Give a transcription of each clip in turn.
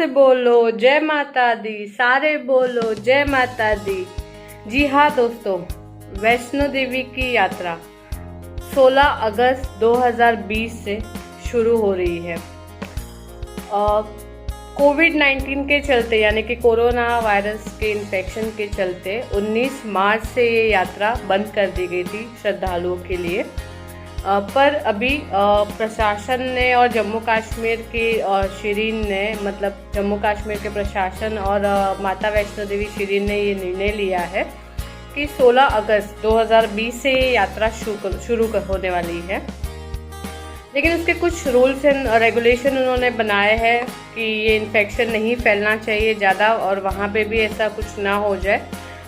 से बोलो जय माता दी, सारे बोलो जय माता दी। जी हाँ दोस्तों, वैष्णो देवी की यात्रा 16 अगस्त 2020 से शुरू हो रही है। कोविड-19 के चलते यानी कि कोरोना वायरस के इन्फेक्शन के चलते 19 मार्च से ये यात्रा बंद कर दी गई थी श्रद्धालुओं के लिए। पर अभी प्रशासन ने और जम्मू कश्मीर की शिरीन ने मतलब जम्मू कश्मीर के प्रशासन और माता वैष्णो देवी शिरीन ने ये निर्णय लिया है कि 16 अगस्त 2020 से ये यात्रा शुरू होने वाली है। लेकिन उसके कुछ रूल्स एंड रेगुलेशन उन्होंने बनाए हैं कि ये इन्फेक्शन नहीं फैलना चाहिए ज़्यादा और वहाँ पे भी ऐसा कुछ ना हो जाए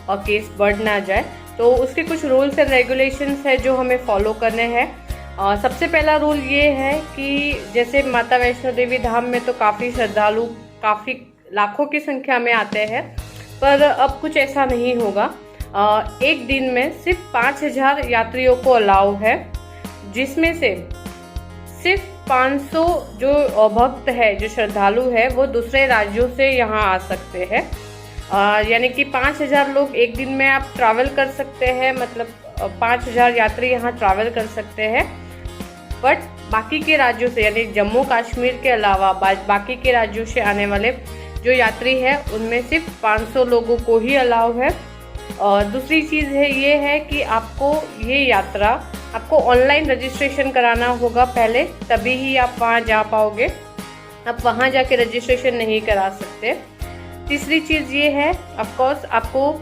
और केस बढ़ ना जाए। तो उसके कुछ रूल्स एंड रेगुलेशंस है जो हमें फॉलो करने हैं। सबसे पहला रूल ये है कि जैसे माता वैष्णो देवी धाम में तो काफ़ी श्रद्धालु काफ़ी लाखों की संख्या में आते हैं, पर अब कुछ ऐसा नहीं होगा। एक दिन में सिर्फ 5000 यात्रियों को अलाउ है, जिसमें से सिर्फ 500 जो भक्त है जो श्रद्धालु है वो दूसरे राज्यों से यहाँ आ सकते हैं। यानी कि 5000 लोग एक दिन में आप ट्रैवल कर सकते हैं, मतलब 5000 यात्री यहाँ ट्रैवल कर सकते हैं। बट बाकी के राज्यों से यानी जम्मू कश्मीर के अलावा बाकी के राज्यों से आने वाले जो यात्री है उनमें सिर्फ 500 लोगों को ही अलाउ है। और दूसरी चीज़ है ये है कि आपको ये यात्रा आपको ऑनलाइन रजिस्ट्रेशन कराना होगा पहले, तभी ही आप वहाँ जा पाओगे। आप वहाँ जाके रजिस्ट्रेशन नहीं करा सकते। तीसरी चीज़ ये है ऑफकोर्स आपको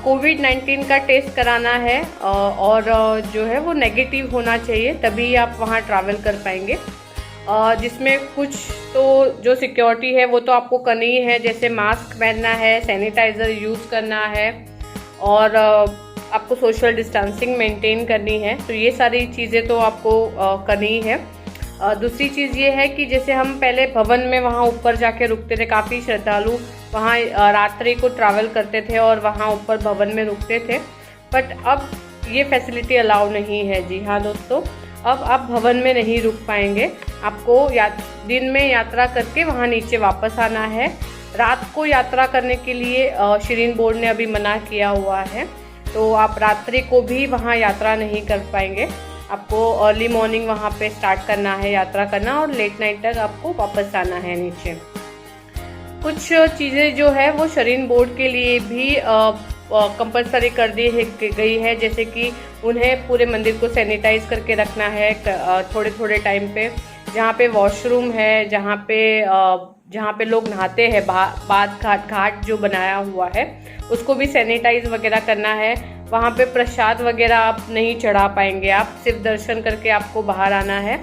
कोविड-19 का टेस्ट कराना है और जो है वो नेगेटिव होना चाहिए, तभी आप वहाँ ट्रैवल कर पाएंगे। जिसमें कुछ तो जो सिक्योरिटी है वो तो आपको करनी है, जैसे मास्क पहनना है, सैनिटाइज़र यूज़ करना है और आपको सोशल डिस्टेंसिंग मेंटेन करनी है। तो ये सारी चीज़ें तो आपको करनी है। दूसरी चीज़ ये है कि जैसे हम पहले भवन में वहाँ ऊपर जाके रुकते थे, काफ़ी श्रद्धालु वहाँ रात्रि को ट्रैवल करते थे और वहाँ ऊपर भवन में रुकते थे, बट अब ये फैसिलिटी अलाउ नहीं है। जी हाँ दोस्तों, अब आप भवन में नहीं रुक पाएंगे। आपको दिन में यात्रा करके वहाँ नीचे वापस आना है। रात को यात्रा करने के लिए शिरीन बोर्ड ने अभी मना किया हुआ है, तो आप रात्रि को भी वहाँ यात्रा नहीं कर पाएंगे। आपको अर्ली मॉर्निंग वहाँ पे स्टार्ट करना है यात्रा करना और लेट नाइट तक आपको वापस आना है नीचे। कुछ चीज़ें जो है वो शिरीन बोर्ड के लिए भी कंपलसरी कर दी गई है, जैसे कि उन्हें पूरे मंदिर को सैनिटाइज करके रखना है थोड़े थोड़े टाइम पे। जहाँ पे वॉशरूम है, जहाँ पे लोग नहाते हैं, बाद घाट जो बनाया हुआ है उसको भी सैनिटाइज वगैरह करना है। वहाँ पे प्रसाद वगैरह आप नहीं चढ़ा पाएंगे, आप सिर्फ दर्शन करके आपको बाहर आना है।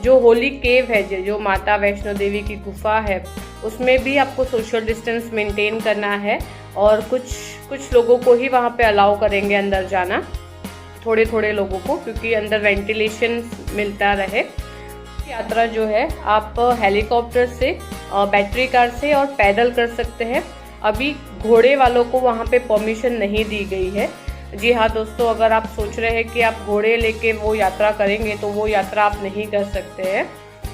जो होली केव है, जो माता वैष्णो देवी की गुफा है, उसमें भी आपको सोशल डिस्टेंस मेंटेन करना है और कुछ लोगों को ही वहाँ पे अलाउ करेंगे अंदर जाना, थोड़े थोड़े लोगों को, क्योंकि अंदर वेंटिलेशन मिलता रहे। यात्रा जो है आप हेलीकॉप्टर से, बैटरी कार से और पैदल कर सकते हैं। अभी घोड़े वालों को वहाँ पे परमिशन नहीं दी गई है। जी हाँ दोस्तों, अगर आप सोच रहे हैं कि आप घोड़े लेके वो यात्रा करेंगे तो वो यात्रा आप नहीं कर सकते हैं,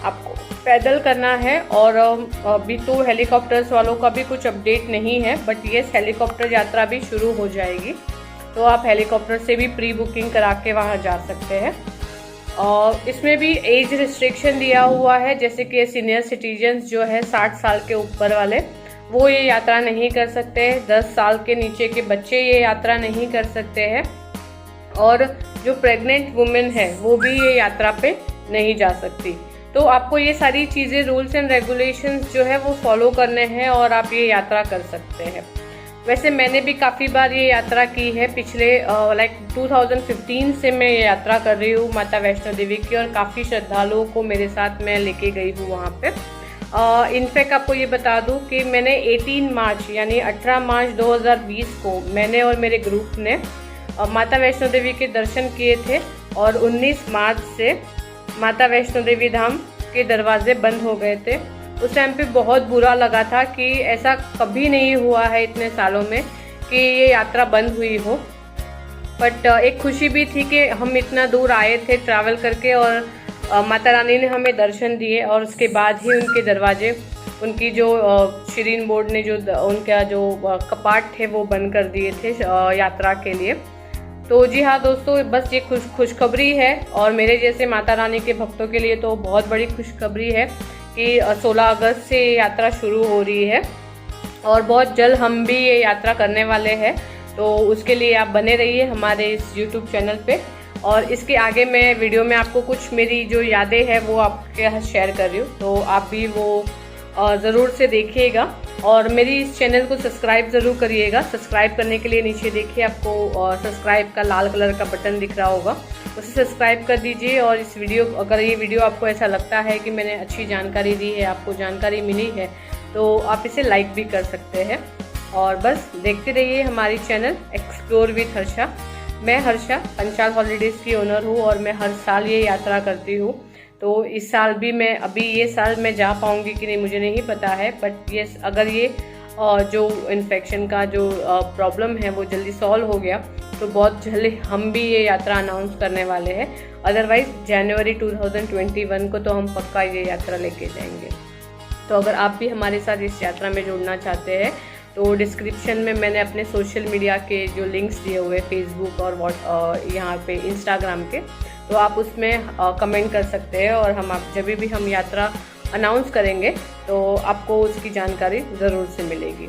आपको पैदल करना है। और अभी तो हेलीकॉप्टर्स वालों का भी कुछ अपडेट नहीं है, बट ये हेलीकॉप्टर यात्रा भी शुरू हो जाएगी, तो आप हेलीकॉप्टर से भी प्री बुकिंग करा के वहाँ जा सकते हैं। और इसमें भी एज रिस्ट्रिक्शन दिया हुआ है, जैसे कि सीनियर सिटीजन्स जो है 60 साल के ऊपर वाले वो ये यात्रा नहीं कर सकते हैं। 10 साल के नीचे के बच्चे ये यात्रा नहीं कर सकते हैं और जो प्रेग्नेंट वुमेन है वो भी ये यात्रा पे नहीं जा सकती। तो आपको ये सारी चीज़ें रूल्स एंड रेगुलेशंस जो है वो फॉलो करने हैं और आप ये यात्रा कर सकते हैं। वैसे मैंने भी काफ़ी बार ये यात्रा की है, पिछले 2015 से मैं ये यात्रा कर रही हूँ माता वैष्णो देवी की, और काफ़ी श्रद्धालुओं को मेरे साथ मैं लेके गई हूँ वहाँ पे। इनफैक्ट आपको ये बता दूं कि मैंने 18 मार्च यानी 18 मार्च 2020 को मैंने और मेरे ग्रुप ने माता वैष्णो देवी के दर्शन किए थे और 19 मार्च से माता वैष्णो देवी धाम के दरवाजे बंद हो गए थे। उस टाइम पे बहुत बुरा लगा था कि ऐसा कभी नहीं हुआ है इतने सालों में कि ये यात्रा बंद हुई हो। बट एक खुशी भी थी कि हम इतना दूर आए थे ट्रैवल करके और माता रानी ने हमें दर्शन दिए और उसके बाद ही उनके दरवाजे, उनकी जो शीरीन बोर्ड ने जो उनका जो कपाट थे वो बंद कर दिए थे यात्रा के लिए। तो जी हाँ दोस्तों, बस ये खुशखबरी है और मेरे जैसे माता रानी के भक्तों के लिए तो बहुत बड़ी खुशखबरी है कि 16 अगस्त से यात्रा शुरू हो रही है और बहुत जल्द हम भी ये यात्रा करने वाले हैं। तो उसके लिए आप बने रहिए हमारे इस YouTube चैनल पे। और इसके आगे मैं वीडियो में आपको कुछ मेरी जो यादें हैं वो आपके साथ शेयर कर रही हूँ, तो आप भी वो ज़रूर से देखिएगा और मेरी इस चैनल को सब्सक्राइब ज़रूर करिएगा। सब्सक्राइब करने के लिए नीचे देखिए आपको सब्सक्राइब का लाल कलर का बटन दिख रहा होगा, उसे सब्सक्राइब कर दीजिए। और इस वीडियो, अगर ये वीडियो आपको ऐसा लगता है कि मैंने अच्छी जानकारी दी है, आपको जानकारी मिली है, तो आप इसे लाइक भी कर सकते हैं। और बस देखते रहिए हमारी चैनल एक्सप्लोर विथ हर्षा। मैं हर्षा पंचाल हॉलीडेज़ की ओनर हूँ और मैं हर साल ये यात्रा करती हूँ। तो इस साल भी मैं, अभी ये साल मैं जा पाऊँगी कि नहीं मुझे नहीं पता है, बट ये अगर ये जो इन्फेक्शन का जो प्रॉब्लम है वो जल्दी सॉल्व हो गया तो बहुत जल्दी हम भी ये यात्रा अनाउंस करने वाले हैं। अदरवाइज़ जनवरी 2021 को तो हम पक्का ये यात्रा लेके जाएंगे। तो अगर आप भी हमारे साथ इस यात्रा में जुड़ना चाहते हैं तो डिस्क्रिप्शन में मैंने अपने सोशल मीडिया के जो लिंक्स दिए हुए, फेसबुक और यहाँ पे इंस्टाग्राम के, तो आप उसमें कमेंट कर सकते हैं और जब भी हम यात्रा अनाउंस करेंगे तो आपको उसकी जानकारी ज़रूर से मिलेगी।